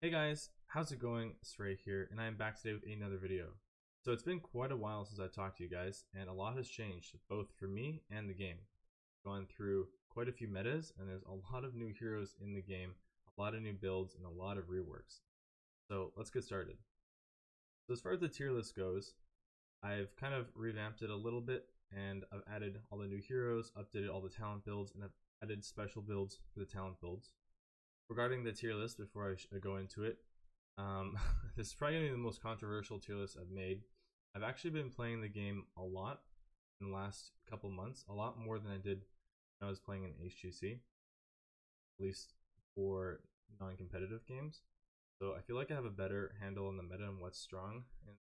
Hey guys, how's it going? Srey here, and I am back today with another video. So it's been quite a while since I talked to you guys, and a lot has changed, both for me and the game. I've gone through quite a few metas, and there's a lot of new heroes in the game, a lot of new builds, and a lot of reworks. So let's get started. So as far as the tier list goes, I've kind of revamped it a little bit, and I've added all the new heroes, updated all the talent builds, and I've added special builds for the talent builds. Regarding the tier list, before I go into it, this is probably going to be the most controversial tier list I've made. I've actually been playing the game a lot in the last couple months, a lot more than I did when I was playing in HGC, at least for non-competitive games. So I feel like I have a better handle on the meta and what's strong. And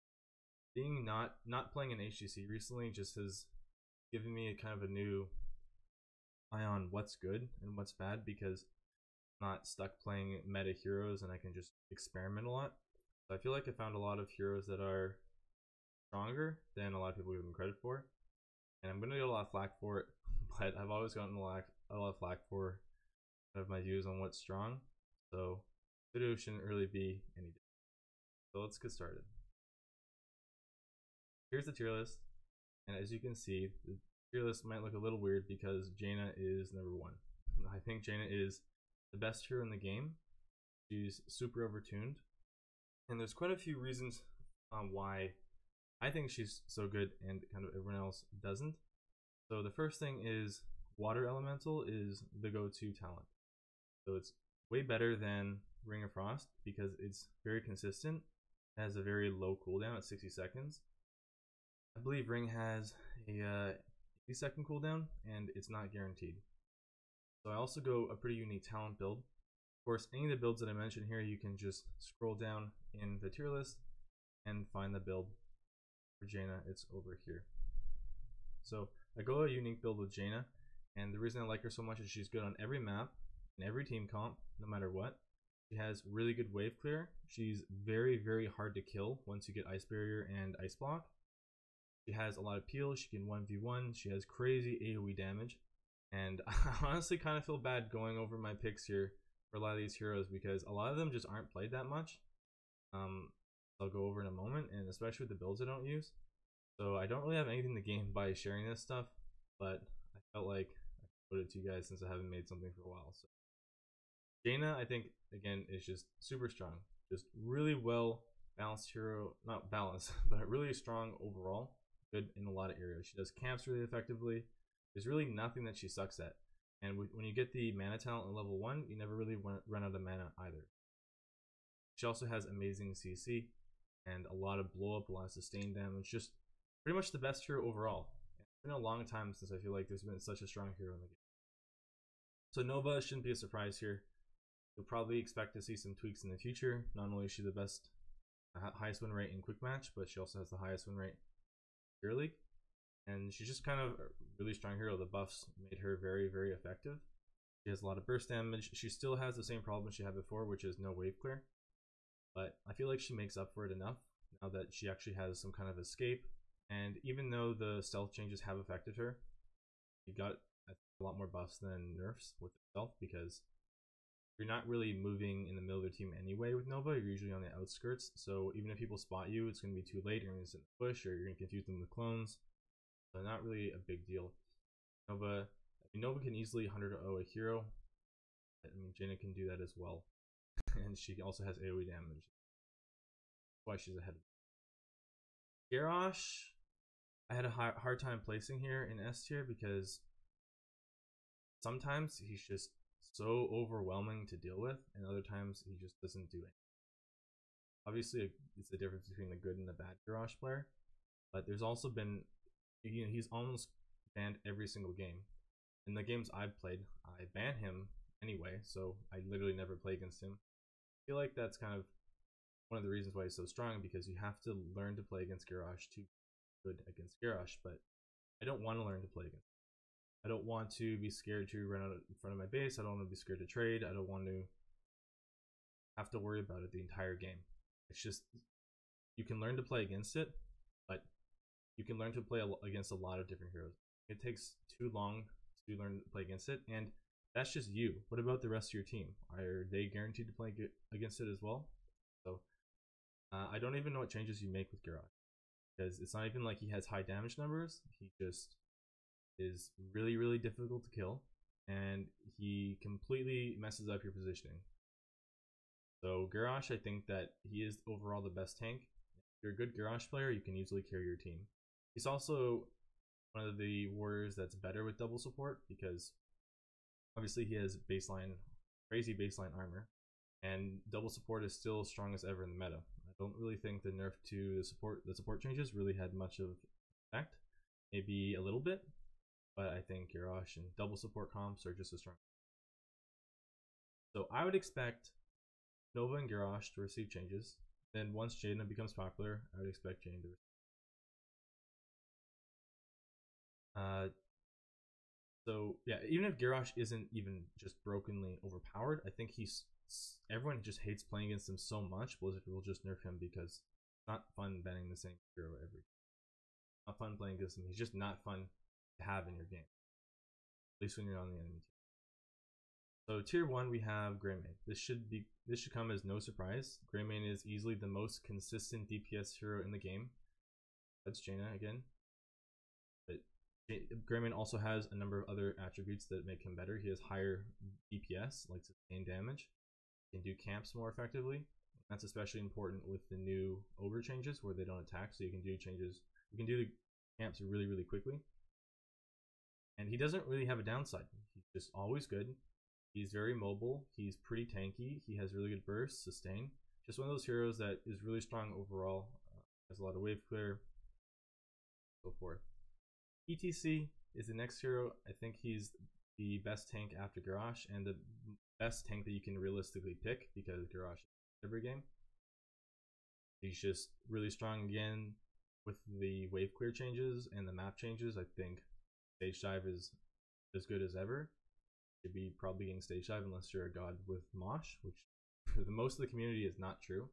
being not playing in HGC recently just has given me a kind of a new eye on what's good and what's bad, because not stuck playing meta heroes and I can just experiment a lot. So I feel like I found a lot of heroes that are stronger than a lot of people give them credit for, and I'm gonna get a lot of flack for it, but I've always gotten a lot of flack for my views on what's strong. So the video shouldn't really be any different. So let's get started. Here's the tier list, and as you can see, the tier list might look a little weird because Jaina is number 1. I think Jaina is the best hero in the game. She's super overtuned, and there's quite a few reasons why I think she's so good and kind of everyone else doesn't. So the first thing is Water Elemental is the go-to talent. So it's way better than Ring of Frost because it's very consistent. It has a very low cooldown at 60 seconds. I believe Ring has a 80-second cooldown, and it's not guaranteed. So I also go a pretty unique talent build. Of course, any of the builds that I mentioned here, you can just scroll down in the tier list and find the build for Jaina. It's over here. So I go a unique build with Jaina, and the reason I like her so much is she's good on every map, in every team comp, no matter what. She has really good wave clear. She's very, very hard to kill once you get Ice Barrier and Ice Block. She has a lot of peel. She can 1v1. She has crazy AoE damage. And I honestly kind of feel bad going over my picks here for a lot of these heroes because a lot of them just aren't played that much. I'll go over in a moment, and especially with the builds I don't use. So I don't really have anything to gain by sharing this stuff, but I felt like I could put it to you guys since I haven't made something for a while. So Jaina, I think, again, is just super strong. Just really well balanced hero. Not balanced, but really strong overall. Good in a lot of areas. She does camps really effectively. There's really nothing that she sucks at. And when you get the mana talent in level 1, you never really run out of mana either. She also has amazing CC and a lot of blow up, a lot of sustained damage. Just pretty much the best hero overall. It's been a long time since I feel like there's been such a strong hero in the game. So Nova shouldn't be a surprise here. You'll probably expect to see some tweaks in the future. Not only is she the best, highest win rate in quick match, but she also has the highest win rate in Tier League. And she's just kind of a really strong hero. The buffs made her very, very effective. She has a lot of burst damage. She still has the same problem she had before, which is no wave clear. But I feel like she makes up for it enough now that she actually has some kind of escape. And even though the stealth changes have affected her, she got a lot more buffs than nerfs with stealth, because you're not really moving in the middle of the team anyway with Nova. You're usually on the outskirts. So even if people spot you, it's going to be too late. You're going to sit in the push, or you're going to confuse them with clones. So not really a big deal. Nova can easily 100-0 a hero. I mean, Jaina can do that as well. And she also has AoE damage. That's why she's ahead. Garrosh, I had a hard time placing here in S tier because sometimes he's just so overwhelming to deal with, and other times he just doesn't do it. Obviously, it's the difference between the good and the bad Garrosh player, but there's also been, he's almost banned every single game. In the games I've played, I ban him anyway, so I literally never play against him. I feel like that's kind of one of the reasons why he's so strong, because you have to learn to play against Garrosh to be good against Garrosh, but I don't want to learn to play against him. I don't want to be scared to run out in front of my base. I don't want to be scared to trade. I don't want to have to worry about it the entire game. It's just, you can learn to play against it, but you can learn to play against a lot of different heroes. It takes too long to learn to play against it, and That's just you. What about the rest of your team? Are they guaranteed to play against it as well? So I don't even know what changes you make with Garrosh, because it's not even like he has high damage numbers. He just is really, really difficult to kill, and he completely messes up your positioning. So Garrosh, I think that he is overall the best tank. If you're a good Garrosh player, you can easily carry your team. He's also one of the warriors that's better with double support, because obviously he has crazy baseline armor, and double support is still strong as ever in the meta. I don't really think the nerf to the support changes really had much of effect. Maybe a little bit, but I think Garrosh and double support comps are just as strong. So I would expect Nova and Garrosh to receive changes. Then once Jaina becomes popular, I would expect Jaina to so yeah, even if Garrosh isn't even just brokenly overpowered, I think everyone just hates playing against him so much. Blizzard will just nerf him because it's not fun banning the same hero every. Not fun playing against him. He's just not fun to have in your game, at least when you're on the enemy team. So tier 1 we have Greymane. This should come as no surprise. Greymane is easily the most consistent DPS hero in the game. That's Jaina again. But Greymane also has a number of other attributes that make him better. He has higher DPS, like sustained damage. He can do camps more effectively. That's especially important with the new ogre changes where they don't attack, so you can do the camps really, really quickly. And he doesn't really have a downside. He's just always good. He's very mobile. He's pretty tanky. He has really good bursts, sustain. Just one of those heroes that is really strong overall. Has a lot of Waveclear, so forth. ETC is the next hero. I think he's the best tank after Garrosh, and the best tank that you can realistically pick, because Garrosh is every game. He's just really strong again with the Waveclear changes and the map changes. I think Stage Dive is as good as ever. Should be probably getting Stage Dive unless you're a god with Mosh, which for the most of the community is not true.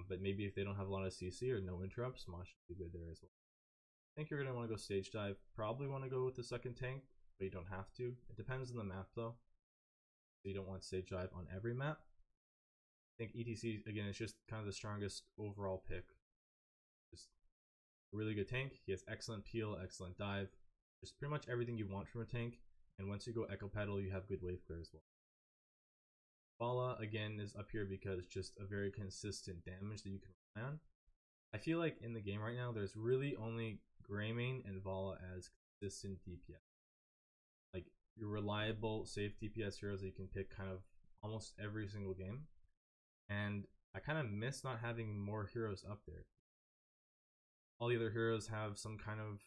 But maybe if they don't have a lot of CC or no interrupts, Mosh should be good there as well. I think you're going to want to go Stage Dive. Probably want to go with the second tank, but you don't have to. It depends on the map though. So you don't want Stage Dive on every map. I think ETC, again, is just kind of the strongest overall pick. Just a really good tank. He has excellent peel, excellent dive. Just pretty much everything you want from a tank. And once you go Echo Pedal, you have good Waveclear as well. Varia, again, is up here because just a very consistent damage that you can rely on. I feel like in the game right now, there's really only Greymane and Varia as consistent DPS. Like, your reliable, safe DPS heroes that you can pick kind of almost every single game. And I kind of miss not having more heroes up there. All the other heroes have some kind of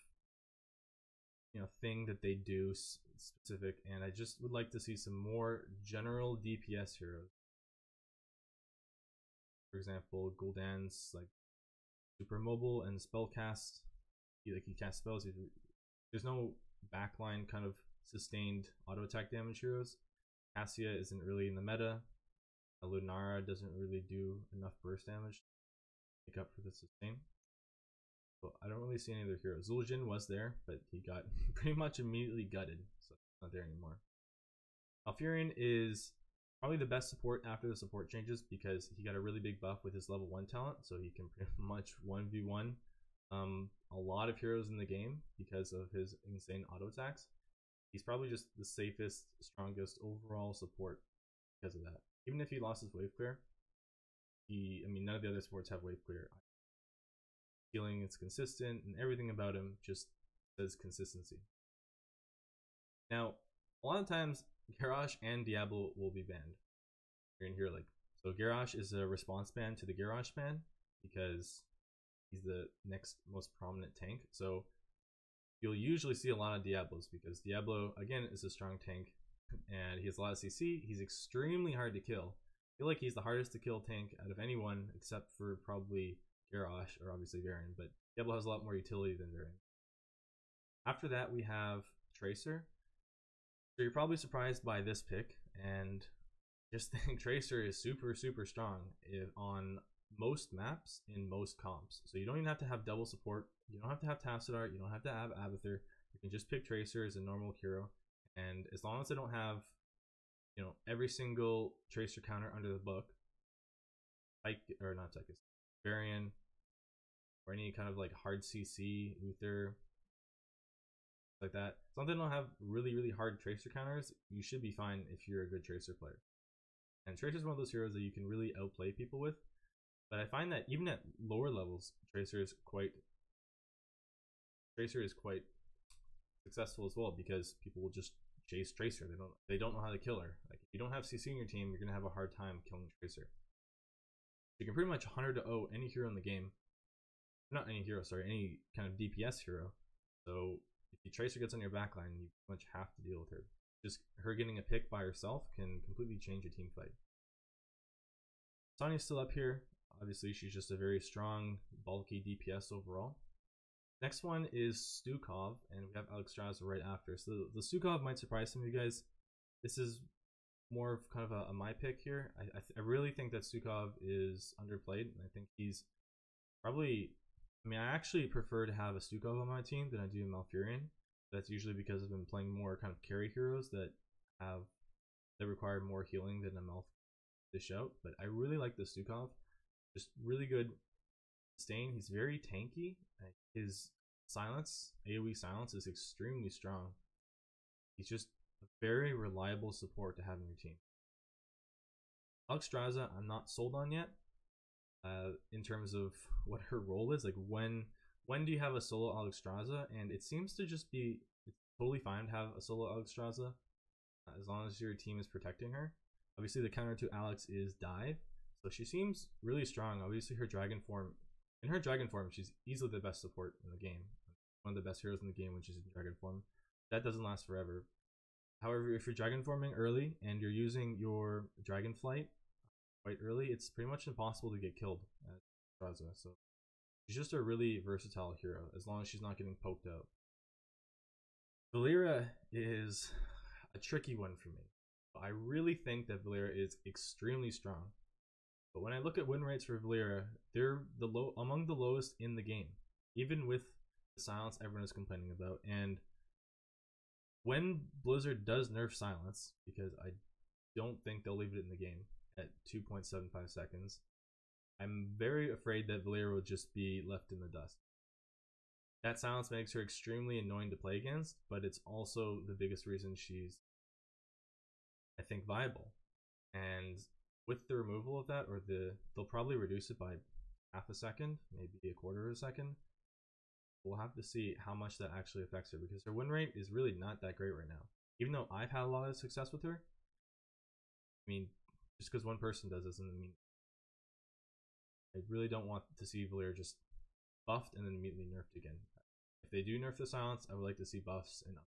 thing that they do specific, and I just would like to see some more general DPS heroes. For example, Gul'dan's like super mobile and spell cast. He casts spells. There's no backline kind of sustained auto attack damage heroes. Cassia isn't really in the meta. Lunara doesn't really do enough burst damage to make up for the sustain. So I don't really see any other heroes. Zul'jin was there, but he got pretty much immediately gutted, so he's not there anymore. Alfurion is probably the best support after the support changes because he got a really big buff with his level 1 talent, so he can pretty much 1v1 a lot of heroes in the game because of his insane auto attacks. He's probably just the safest, strongest overall support because of that. Even if he lost his Waveclear, none of the other supports have Waveclear. Healing is consistent, and everything about him just says consistency. Now, a lot of times, Garrosh and Diablo will be banned. You're gonna hear so Garrosh is a response ban to the Garrosh ban because he's the next most prominent tank. So you'll usually see a lot of Diablos because Diablo, again, is a strong tank, and he has a lot of CC. He's extremely hard to kill. I feel like he's the hardest to kill tank out of anyone except for probably Garrosh or obviously Varian, but Diablo has a lot more utility than Varian. After that, we have Tracer. So you're probably surprised by this pick, and just think Tracer is super, super strong on most maps in most comps. So you don't even have to have double support. You don't have to have Tassadar. You don't have to have Abathur. You can just pick Tracer as a normal hero, And as long as they don't have, you know, every single tracer counter under the book, or not Tychus, Varian, or any kind of like hard CC, Uther, like that. As long as they don't have really hard tracer counters, you should be fine if you're a good tracer player. And Tracer is one of those heroes that you can really outplay people with. But I find that even at lower levels, Tracer is quite successful as well, because people will just chase Tracer. They don't know how to kill her. Like, if you don't have CC in your team, you're gonna have a hard time killing Tracer. You can pretty much 100-0 any hero in the game. Not any hero, sorry, any kind of DPS hero. So if your Tracer gets on your backline, you pretty much have to deal with her. Just her getting a pick by herself can completely change a team fight. Sonya's still up here. Obviously, she's just a very strong, bulky DPS overall. Next one is Stukov, and we have Alexstrasza right after. So the Stukov might surprise some of you guys. This is more of kind of a my pick here. I really think that Stukov is underplayed, and I think he's probably... I mean, I actually prefer to have a Stukov on my team than I do a Malfurion. That's usually because I've been playing more kind of carry heroes that require more healing than a Malf dish out. But I really like the Stukov. Just really good sustain. He's very tanky. His silence, AoE silence, is extremely strong. He's just a very reliable support to have in your team. Alexstrasza, I'm not sold on yet. In terms of what her role is, like when do you have a solo Alexstrasza? And it seems to just be, it's totally fine to have a solo Alexstrasza as long as your team is protecting her. Obviously the counter to Alex is dive, so she seems really strong. Obviously in her dragon form, she's easily the best support in the game, one of the best heroes in the game when she's in dragon form. That doesn't last forever. However, if you're dragon forming early and you're using your dragon flight quite early, it's pretty much impossible to get killed at Alexstrasza. So she's just a really versatile hero as long as she's not getting poked out. Varia is a tricky one for me. I really think that Varia is extremely strong. But when I look at win rates for Varia, they're among the lowest in the game. Even with the silence everyone is complaining about. And when Blizzard does nerf silence, because I don't think they'll leave it in the game at 2.75 seconds, I'm very afraid that Varia will just be left in the dust. That silence makes her extremely annoying to play against, but it's also the biggest reason she's, I think, viable. And with the removal of that, or they'll probably reduce it by half a second, maybe a quarter of a second. We'll have to see how much that actually affects her, because her win rate is really not that great right now. Even though I've had a lot of success with her, I mean, just because one person does doesn't mean... I really don't want to see Valia just buffed and then immediately nerfed again. If they do nerf the silence, I would like to see buffs and up.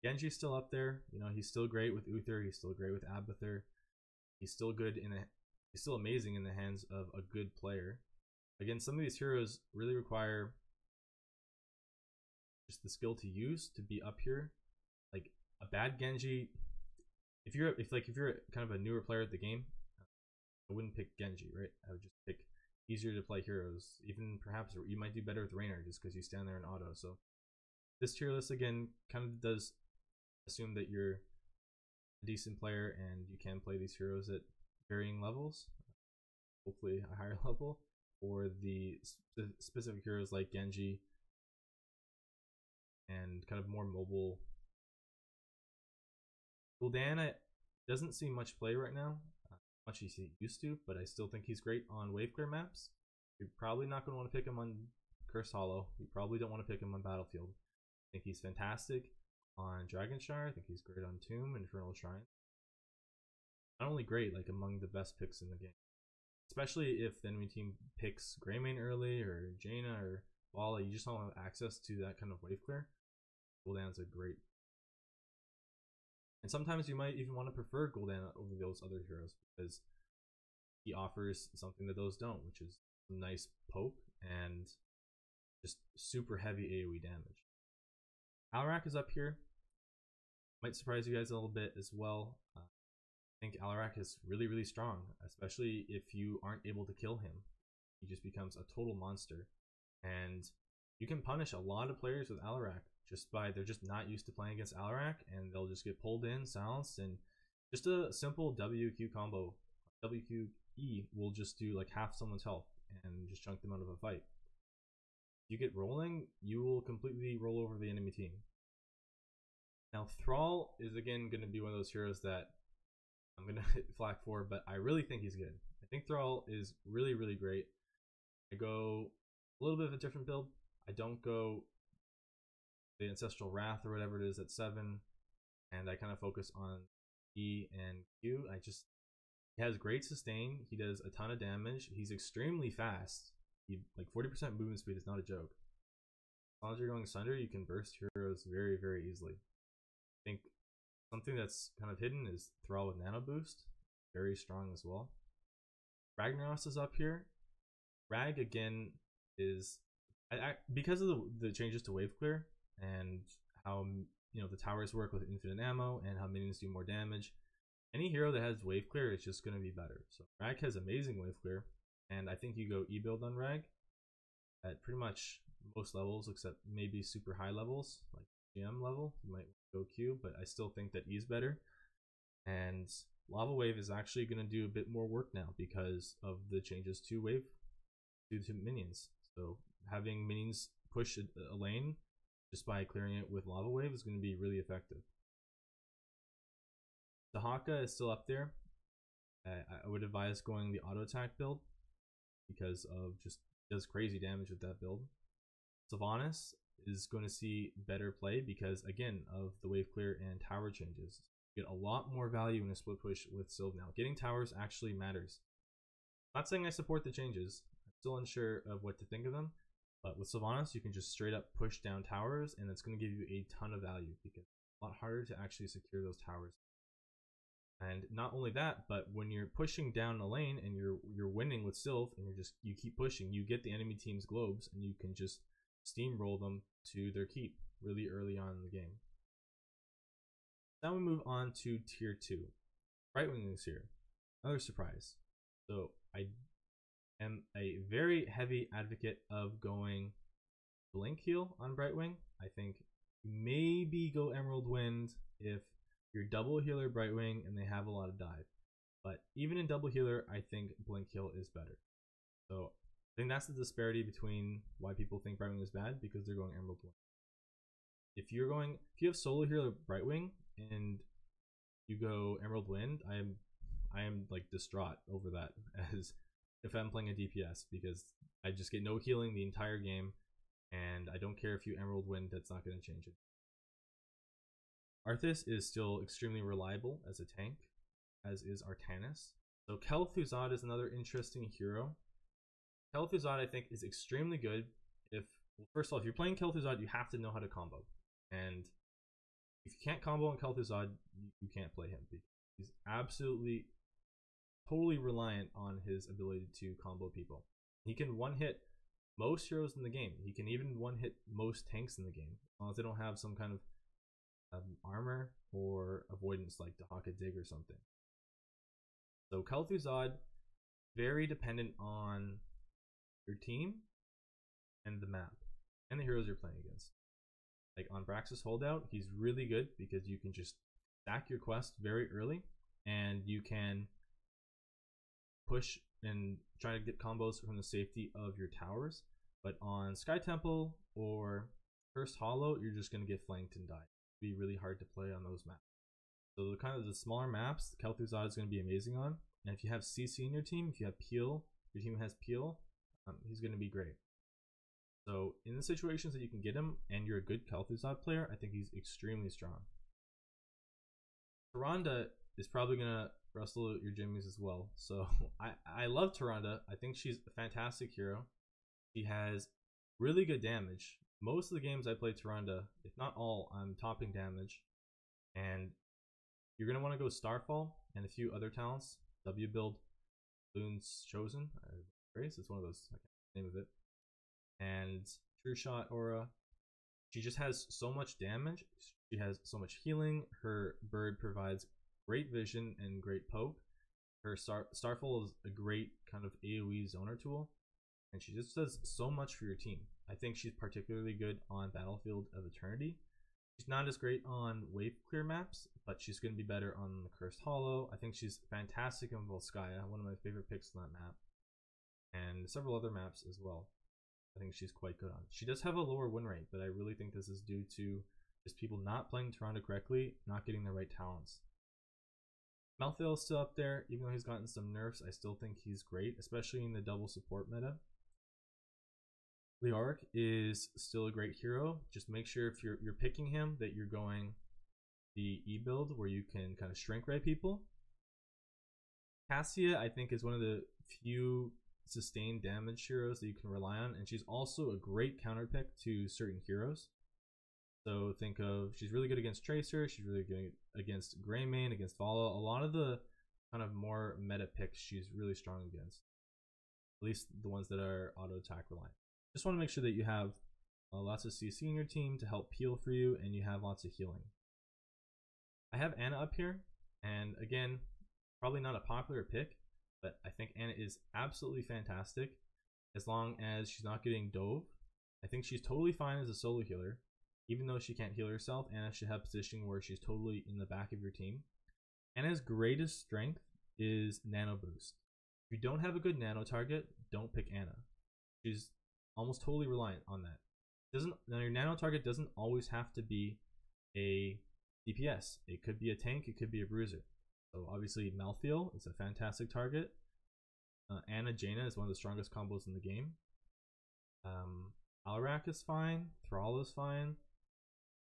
Genji's still up there. You know, he's still great with Uther. He's still great with Abathur. He's still good he's still amazing in the hands of a good player. Again, some of these heroes really require just the skill to use to be up here. Like a bad Genji, if you're kind of a newer player at the game, I wouldn't pick Genji, right? I would just pick easier to play heroes. Even perhaps you might do better with Reynard just because you stand there in auto. So this tier list again kind of does assume that you're a decent player and you can play these heroes at varying levels, hopefully a higher level, or the specific heroes like Genji and kind of more mobile. Gul'dan doesn't see much play right now, much he used to, but I still think he's great on Waveclear maps. You're probably not going to want to pick him on Curse Hollow. You probably don't want to pick him on Battlefield. I think he's fantastic on Dragonshire. I think he's great on Tomb and Infernal Shrine. Not only great, like among the best picks in the game. Especially if the enemy team picks Greymane early, or Jaina, or Walla, you just don't have access to that kind of Waveclear. Gul'dan's a great. And sometimes you might even want to prefer Gul'dan over those other heroes because he offers something that those don't, which is a nice poke and just super heavy AoE damage. Alarak is up here. Might surprise you guys a little bit as well. I think Alarak is really strong, especially if you aren't able to kill him. He just becomes a total monster. And you can punish a lot of players with Alarak they're just not used to playing against Alarak, and they'll just get pulled in, silenced, and just a simple WQ combo, WQE will just do like half someone's health and just chunk them out of a fight. If you get rolling, you will completely roll over the enemy team. Now Thrall is again going to be one of those heroes that I'm going to hit flack for, but I really think he's good. I think Thrall is really, really great. I go a little bit of a different build. I don't go the Ancestral Wrath or whatever it is at 7, and I kind of focus on E and Q. He has great sustain. He does a ton of damage. He's extremely fast. Like 40% movement speed is not a joke. As long as you're going Sunder, you can burst heroes very, very easily. I think something that's kind of hidden is Thrall with Nano Boost. Very strong as well. Ragnaros is up here. Rag again is because of the changes to Waveclear and how the towers work with infinite ammo and how minions do more damage. Any hero that has Waveclear is just going to be better. So Rag has amazing Waveclear, and I think you go E-build on Rag at pretty much most levels except maybe super high levels, like GM level. You might go Q, but I still think that E's better. And Lava Wave is actually going to do a bit more work now because of the changes to Wave due to minions. So having minions push a lane just by clearing it with Lava Wave is going to be really effective. Dahaka is still up there. I would advise going the auto attack build because of just does crazy damage with that build. Sylvanas is going to see better play because again of the Waveclear and tower changes. You get a lot more value in a split push with Sylv now. Getting towers actually matters. Not saying I support the changes. I'm still unsure of what to think of them. But with Sylvanas, you can just straight up push down towers, and it's going to give you a ton of value because it's a lot harder to actually secure those towers. And not only that, but when you're pushing down a lane and you're winning with Sylv, and you keep pushing, you get the enemy team's globes, and you can just steamroll them to their keep really early on in the game. Now we move on to tier 2. Brightwing is here. Another surprise. So I am a very heavy advocate of going Blink Heal on Brightwing. I think maybe go Emerald Wind if you're double healer Brightwing and they have a lot of dive. But even in double healer, I think Blink Heal is better. So I think that's the disparity between why people think Brightwing is bad, because they're going Emerald Wind. If you have solo healer Brightwing and you go Emerald Wind, I am like distraught over that as if I'm playing a DPS, because I just get no healing the entire game, and I don't care if you Emerald Wind, that's not going to change it. Arthas is still extremely reliable as a tank, as is Artanis. So Kel'Thuzad is another interesting hero. Kel'Thuzad I think is extremely good first of all, if you're playing Kel'Thuzad, you have to know how to combo. And if you can't combo on Kel'Thuzad, you can't play him, because he's absolutely totally reliant on his ability to combo people. He can one-hit most heroes in the game. He can even one-hit most tanks in the game, as long as they don't have some kind of armor or avoidance like Dahaka Dig or something. So Kel'Thuzad, very dependent on your team and the map and the heroes you're playing against. Like on Braxis Holdout, he's really good because you can just stack your quest very early and you can push and try to get combos from the safety of your towers. But on Sky Temple or First Hollow, you're just going to get flanked and die. It'll be really hard to play on those maps. So the smaller maps, Kel'Thuzad is going to be amazing on. And if you have CC in your team, if you have Peel, your team has Peel, he's going to be great. So in the situations that you can get him and you're a good Kel'Thuzad player, I think he's extremely strong. Tyrande is probably going to rustle your jimmies as well. So I love Tyrande. I think she's a fantastic hero. She has really good damage. Most of the games I play Tyrande, if not all, I'm topping damage. And you're going to want to go Starfall and a few other talents. W build, Loon's Chosen. It's one of those, I can't remember the name of it. And True Shot Aura. She just has so much damage. She has so much healing. Her bird provides great vision and great poke. Her Starfall is a great kind of AoE zoner tool. And she just does so much for your team. I think she's particularly good on Battlefield of Eternity. She's not as great on Waveclear maps, but she's going to be better on the Cursed Hollow. I think she's fantastic on Volskaya, one of my favorite picks on that map, and several other maps as well. I think she's quite good on. She does have a lower win rate, but I really think this is due to just people not playing Toronto correctly, not getting the right talents. Malthael is still up there, even though he's gotten some nerfs. I still think he's great, especially in the double support meta. Leoric is still a great hero. Just make sure if you're picking him that you're going the E build where you can kind of shrink ray people. Cassia, I think, is one of the few sustained damage heroes that you can rely on, and she's also a great counter pick to certain heroes. So think of, she's really good against Tracer, she's really good against Greymane, against Vala. A lot of the kind of more meta picks she's really strong against. At least the ones that are auto attack reliant. Just want to make sure that you have lots of CC in your team to help peel for you, and you have lots of healing. I have Ana up here, and again, probably not a popular pick, but I think Ana is absolutely fantastic as long as she's not getting dove. I think she's totally fine as a solo healer. Even though she can't heal herself, Ana should have positioning where she's totally in the back of your team. Ana's greatest strength is nano boost. If you don't have a good nano target, don't pick Ana. She's almost totally reliant on that. Now your nano target doesn't always have to be a DPS. It could be a tank, it could be a bruiser. So obviously Malthael is a fantastic target. Ana Jaina is one of the strongest combos in the game. Alarak is fine, Thrall is fine.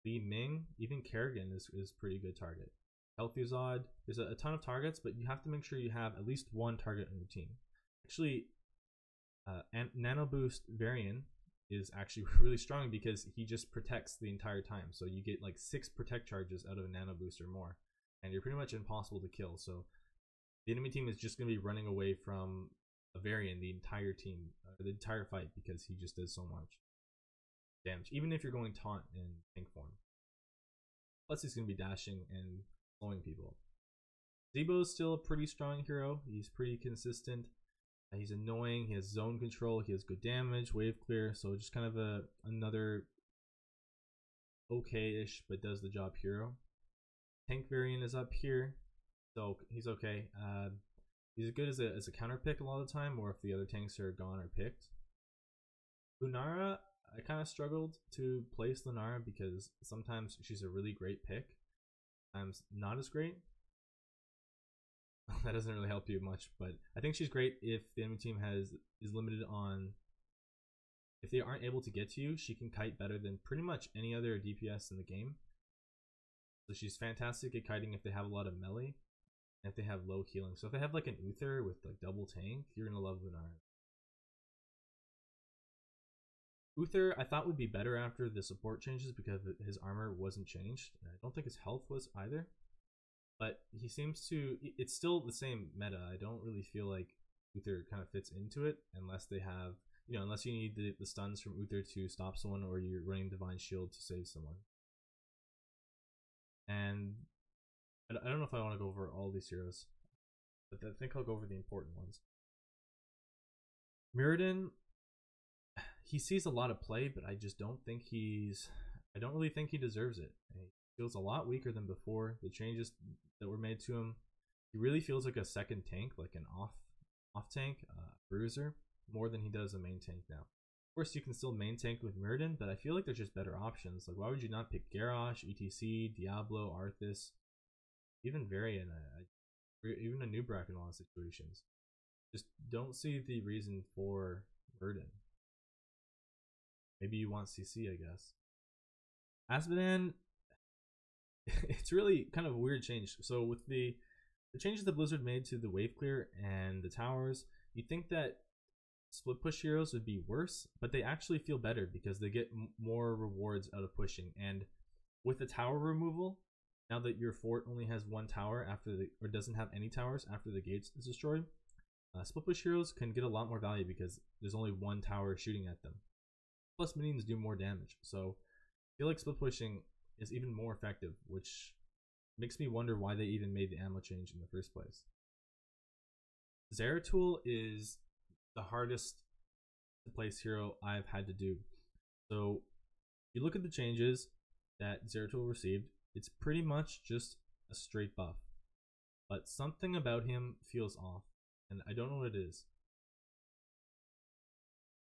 Li Ming, even Kerrigan is pretty good target. Healthuzod, there's a ton of targets, but you have to make sure you have at least one target on your team. Actually, Nano Boost Varian is actually really strong because he just protects the entire time. So you get like 6 protect charges out of a Nano Boost or more, and you're pretty much impossible to kill. So the enemy team is just going to be running away from a Varian the entire team, the entire fight, because he just does so much damage, even if you're going taunt in tank form. Plus he's going to be dashing and slowing people. Zebo is still a pretty strong hero. He's pretty consistent. He's annoying. He has zone control. He has good damage, wave clear. So just kind of another okay-ish but does the job hero. Tank Variant is up here, so he's okay. He's good as a counter pick a lot of the time, or if the other tanks are gone or picked. Lunara, I kind of struggled to place Lunara because sometimes she's a really great pick, sometimes not as great. That doesn't really help you much, but I think she's great if the enemy team is limited on, if they aren't able to get to you, she can kite better than pretty much any other DPS in the game. So she's fantastic at kiting if they have a lot of melee, and if they have low healing. So if they have like an Uther with like double tank, you're gonna love Lunara. Uther I thought would be better after the support changes because his armor wasn't changed. I don't think his health was either. But he seems to, it's still the same meta. I don't really feel like Uther kind of fits into it unless they have, you know, unless you need the stuns from Uther to stop someone, or you're running Divine Shield to save someone. And I don't know if I want to go over all these heroes, but I think I'll go over the important ones. Mirrodin, he sees a lot of play, but I just don't think I don't really think he deserves it. He feels a lot weaker than before. The changes that were made to him, he really feels like a second tank, like an off tank bruiser, more than he does a main tank now. Of course, you can still main tank with Mirrodin, but I feel like there's just better options. Like, why would you not pick Garrosh, ETC, Diablo, Arthas, even Varia, even a Nubrak in a lot of situations? Just don't see the reason for Mirrodin. Maybe you want CC, I guess. Asmodan, it's really kind of a weird change. So with the changes that Blizzard made to the Waveclear and the towers, you'd think that split push heroes would be worse, but they actually feel better because they get more rewards out of pushing. And with the tower removal, now that your fort only has one tower or doesn't have any towers after the gates is destroyed, split push heroes can get a lot more value because there's only one tower shooting at them. Plus minions do more damage, so I feel like split pushing is even more effective, which makes me wonder why they even made the ammo change in the first place. Zeratul is the hardest to place hero I've had to do. So you look at the changes that Zeratul received, it's pretty much just a straight buff. But something about him feels off, and I don't know what it is.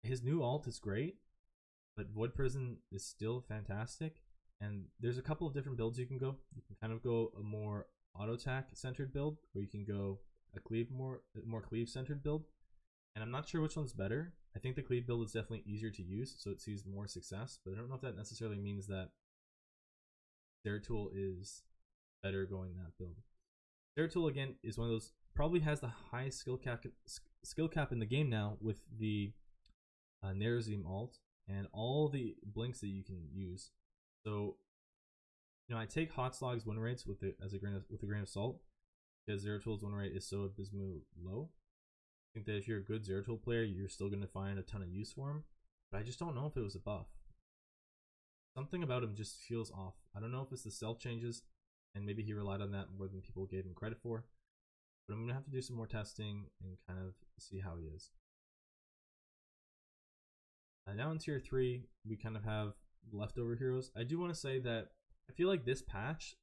His new ult is great, but Void Prison is still fantastic, and there's a couple of different builds you can go. You can kind of go a more auto attack centered build, or you can go a cleave more cleave centered build, and I'm not sure which one's better. I think the cleave build is definitely easier to use, so it sees more success, but I don't know if that necessarily means that Zeratul is better going that build. Zeratul again is one of those, probably has the highest skill cap in the game now with the Nerazim ult and all the blinks that you can use. So, you know, I take Hot Slog's win rates with a grain of salt, because Zeratul's win rate is so abysmally low. I think that if you're a good Zeratul player, you're still going to find a ton of use for him, but I just don't know if it was a buff. Something about him just feels off. I don't know if it's the stealth changes, and maybe he relied on that more than people gave him credit for, but I'm going to have to do some more testing and kind of see how he is. Now in tier 3, we kind of have leftover heroes. I do want to say that I feel like this patch,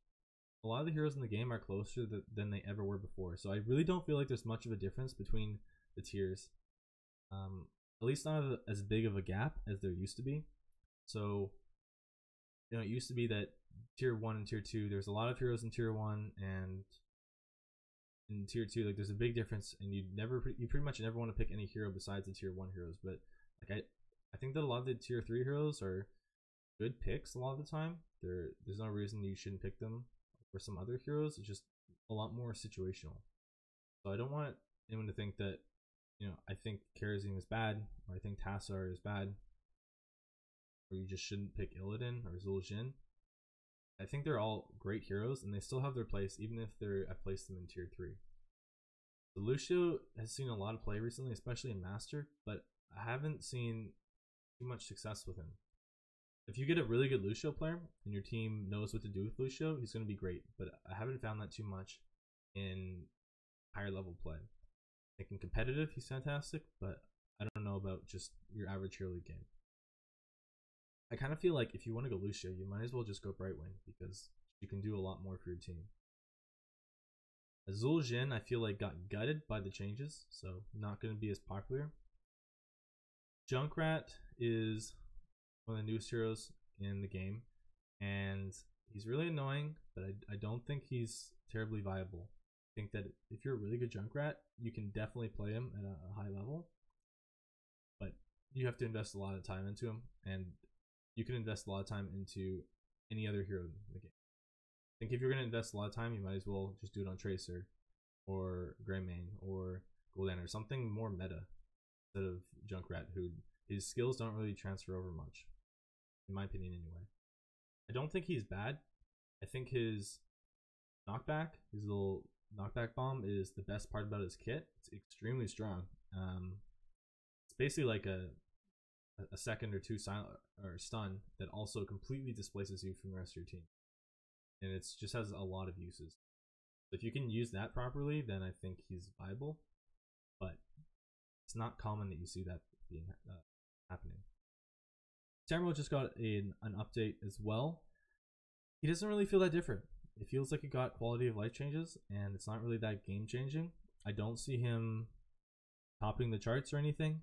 a lot of the heroes in the game are closer than they ever were before. So I really don't feel like there's much of a difference between the tiers. At least not as big of a gap as there used to be. So, you know, it used to be that tier 1 and tier 2, there's a lot of heroes in tier 1, and in tier 2, like, there's a big difference, and you pretty much never want to pick any hero besides the tier 1 heroes. But like I think that a lot of the tier 3 heroes are good picks a lot of the time. There's no reason you shouldn't pick them for some other heroes. It's just a lot more situational. So I don't want anyone to think that, you know, I think Karazim is bad, or I think Tassar is bad, or you just shouldn't pick Illidan or Zul'jin. I think they're all great heroes, and they still have their place, even if I placed them in tier 3. The Lucio has seen a lot of play recently, especially in Master, but I haven't seen too much success with him. If you get a really good Lucio player and your team knows what to do with Lucio, he's going to be great, but I haven't found that too much in higher level play. I think in competitive he's fantastic, but I don't know about just your average hero league game. I kind of feel like if you want to go Lucio, you might as well just go Brightwing, because you can do a lot more for your team. Zul'jin, I feel like, got gutted by the changes, so not going to be as popular. Junkrat is one of the newest heroes in the game, and he's really annoying, but I don't think he's terribly viable. I think that if you're a really good Junkrat, you can definitely play him at a high level, but you have to invest a lot of time into him, and you can invest a lot of time into any other hero in the game. I think if you're going to invest a lot of time, you might as well just do it on Tracer or Greymane or Gul'dan or something more meta instead of Junkrat, who his skills don't really transfer over much, in my opinion anyway. I don't think he's bad. I think his knockback, his little knockback bomb, is the best part about his kit. It's extremely strong. It's basically like a second or two silent or stun that also completely displaces you from the rest of your team, and it just has a lot of uses. So if you can use that properly, then I think he's viable, but it's not common that you see that being happening. Samurai just got an update as well. He doesn't really feel that different. It feels like it got quality of life changes, and it's not really that game changing. I don't see him topping the charts or anything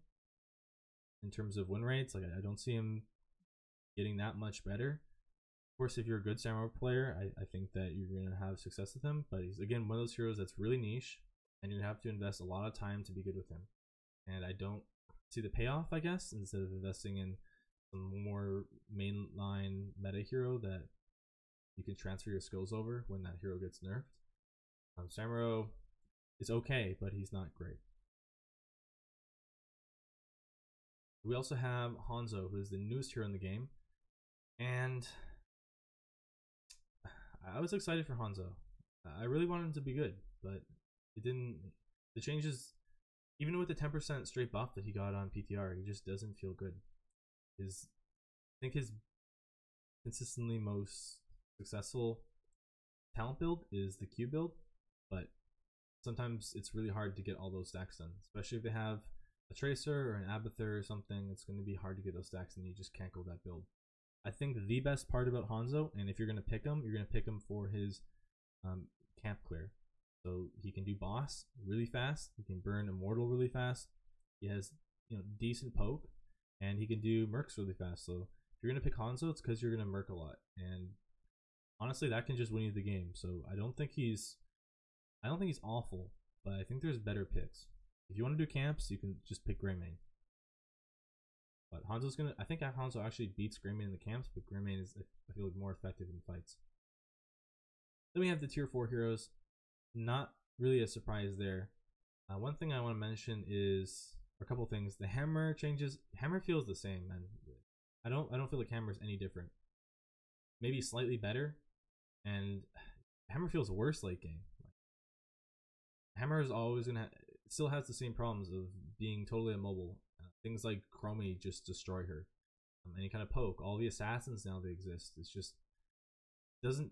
in terms of win rates. Like, I don't see him getting that much better. Of course, if you're a good Samurai player, I think that you're going to have success with him, but he's, again, one of those heroes that's really niche, and you have to invest a lot of time to be good with him. And I don't see the payoff, I guess, instead of investing in some more mainline meta hero that you can transfer your skills over when that hero gets nerfed. Samurai is okay, but he's not great. We also have Hanzo, who is the newest hero in the game, and I was excited for Hanzo. I really wanted him to be good, but it didn't. The changes, even with the 10% straight buff that he got on PTR, he just doesn't feel good. I think his consistently most successful talent build is the Q build, but sometimes it's really hard to get all those stacks done, especially if they have a Tracer or an Abathur or something, it's going to be hard to get those stacks and you just can't go that build. I think the best part about Hanzo, and if you're going to pick him, you're going to pick him for his camp clear. So he can do boss really fast, he can burn immortal really fast, he has decent poke, and he can do mercs really fast. So if you're going to pick Hanzo, it's because you're going to merc a lot, and honestly that can just win you the game. So I don't think he's awful, but I think there's better picks. If you want to do camps, you can just pick Greymane. But Hanzo's I think Hanzo actually beats Greymane in the camps, but Greymane is, I feel like, more effective in fights. Then we have the tier 4 heroes. Not really a surprise there. One thing I want to mention is a couple things. The hammer changes. Hammer feels the same, man. I don't feel like hammer is any different. Maybe slightly better, and hammer feels worse late game. Hammer is always still has the same problems of being totally immobile. Things like Chromie just destroy her. Any kind of poke. All the assassins now that exist. It's just doesn't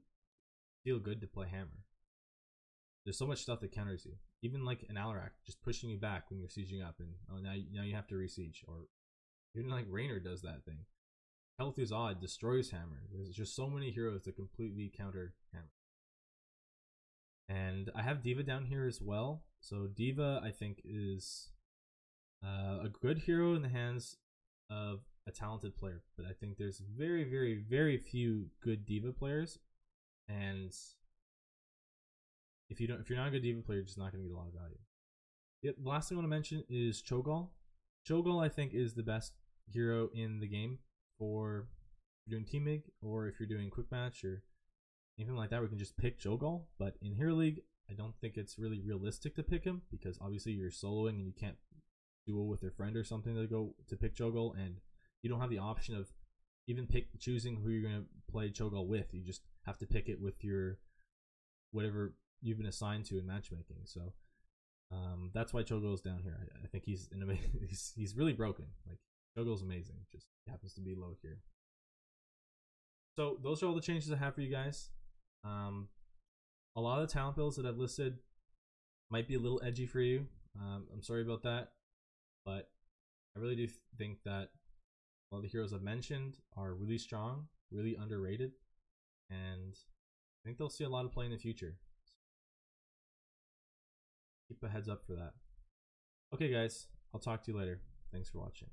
feel good to play hammer. There's so much stuff that counters you. Even like an Alarak just pushing you back when you're sieging up, and now you have to re-siege. Or even like Raynor does that thing. Health is odd, destroys hammer. There's just so many heroes that completely counter hammer. And I have D.Va down here as well. So D.Va, I think, is a good hero in the hands of a talented player. But I think there's very, very, very few good D.Va players. And if you're not a good D.Va player, you're just not going to get a lot of value. The last thing I want to mention is Cho'Gall. Cho'Gall, I think, is the best hero in the game for if you're doing team mig, or if you're doing quick match or anything like that. We can just pick Cho'Gall. But in Hero League, I don't think it's really realistic to pick him, because obviously you're soloing and you can't duel with your friend or something to pick Cho'Gall, and you don't have the option of even choosing who you're going to play Cho'Gall with. You just have to pick it with your whatever you've been assigned to in matchmaking. So that's why Cho'Gall's down here. I think he's he's really broken. Like, Cho'Gall's amazing, just happens to be low here. So those are all the changes I have for you guys. A lot of the talent builds that I've listed might be a little edgy for you. I'm sorry about that, but I really do think that all the heroes I've mentioned are really strong, really underrated, and I think they'll see a lot of play in the future. Keep a heads up for that. Okay guys, I'll talk to you later. Thanks for watching.